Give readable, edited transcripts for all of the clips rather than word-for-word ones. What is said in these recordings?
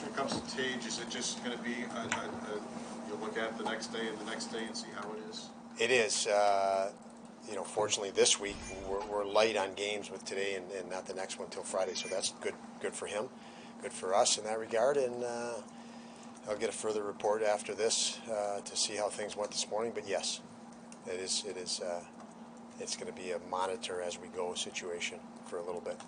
when it comes to Tage, is it just going to be you'll look at it the next day and the next day and see how it is? It is. Fortunately this week we're light on games with today and not the next one till Friday, so that's good for him, good for us in that regard, and I'll get a further report after this to see how things went this morning. But yes, it is. It's going to be a monitor as we go situation for a little bit.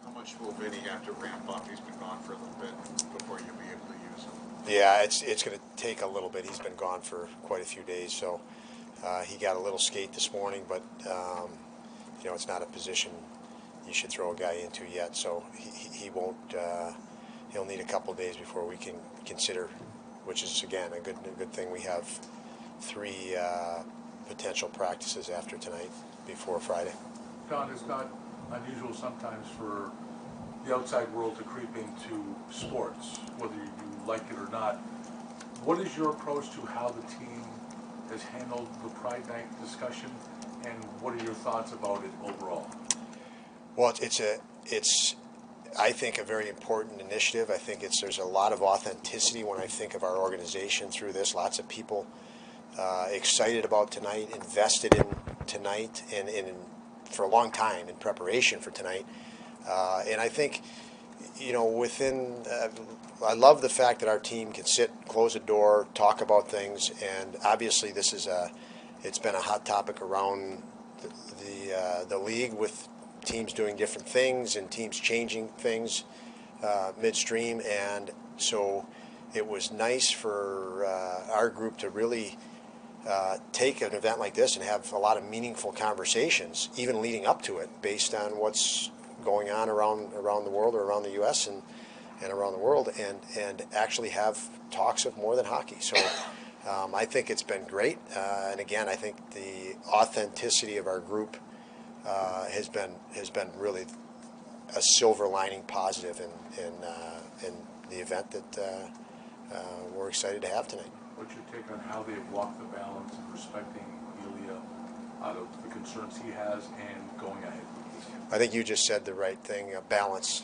How much will Vinny have to ramp up? He's been gone for a little bit before you'll be able to use him. Yeah, it's going to take a little bit. He's been gone for quite a few days, so he got a little skate this morning, but it's not a position you should throw a guy into yet. So he won't. He'll need a couple of days before we can consider, which is again a good thing. We have 3 potential practices after tonight before Friday. Don, it's not unusual sometimes for the outside world to creep into sports, whether you like it or not. What is your approach to how the team has handled the Pride Night discussion, and what are your thoughts about it overall? Well, it's I think a very important initiative. I think there's a lot of authenticity when I think of our organization through this. Lots of people excited about tonight, invested in tonight, and for a long time in preparation for tonight. And I think, I love the fact that our team can sit, close a door, talk about things, and obviously it's been a hot topic around the league with teams doing different things and teams changing things midstream, and so it was nice for our group to really take an event like this and have a lot of meaningful conversations, even leading up to it, based on what's going on around the world, or around the U.S. and around the world, and actually have talks of more than hockey. So I think it's been great, and again, I think the authenticity of our group has been really a silver lining positive in the event that we're excited to have tonight. What's your take on how they've walked the balance of respecting Ilya out of the concerns he has and going ahead with this game? I think you just said the right thing, balance.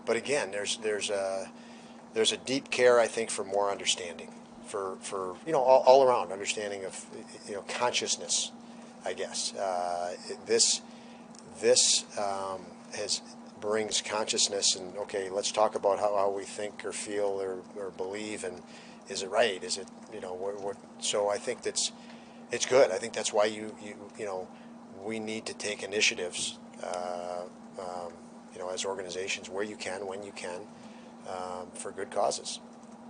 But again, there's a deep care, I think, for more understanding, for all around understanding of consciousness, I guess. This brings consciousness, and okay, let's talk about how we think or feel or believe, and is it right? Is it what? So I think it's good. I think that's why we need to take initiatives, as organizations, where you can, when you can, for good causes.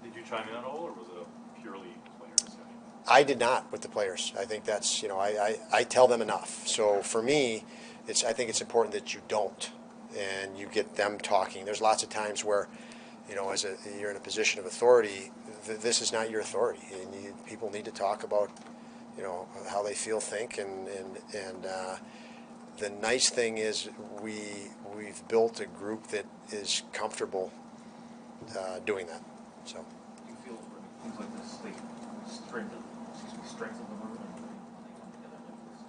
Did you chime in at all, or was it a purely player discussion? I did not with the players. I think that's I tell them enough. So for me, I think it's important that you don't, and you get them talking. There's lots of times where, you're in a position of authority. This is not your authority, and people need to talk about, how they feel, think, and the nice thing is we've built a group that is comfortable doing that. So. Do you feel things like this they strengthen the movement and when they come together like this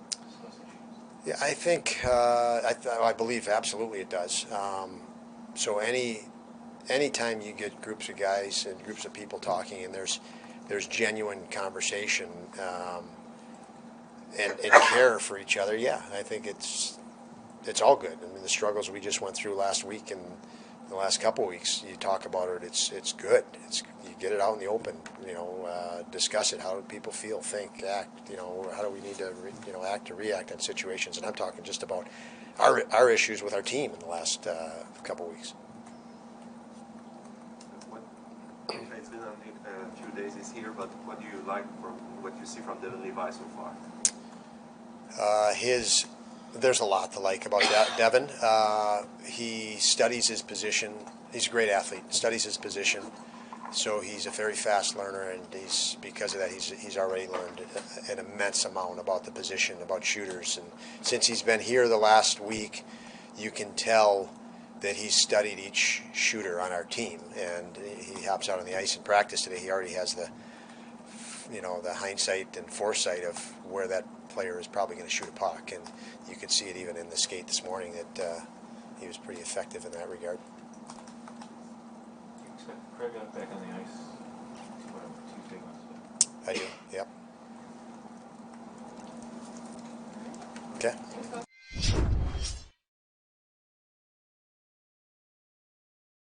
to discuss issues? Yeah, I think I believe absolutely it does. So anytime you get groups of guys and groups of people talking, and there's genuine conversation and care for each other, yeah, I think it's all good. I mean, the struggles we just went through last week and the last couple of weeks, you talk about it. It's good. You get it out in the open. Discuss it. How do people feel, think, act? How do we need to act or react in situations? And I'm talking just about our issues with our team in the last couple of weeks. It's been a few days this year, but what do you like from what you see from Devin Levi so far? There's a lot to like about Devin. He studies his position. He's a great athlete. Studies his position, so he's a very fast learner, and because of that, he's already learned an immense amount about the position, about shooters. And since he's been here the last week, you can tell that he's studied each shooter on our team, and he hops out on the ice in practice today. He already has the hindsight and foresight of where that player is probably going to shoot a puck, and you could see it even in the skate this morning that he was pretty effective in that regard. expect Craig back on the ice, whatever, Tuesday, Wednesday? I do, yep. Okay.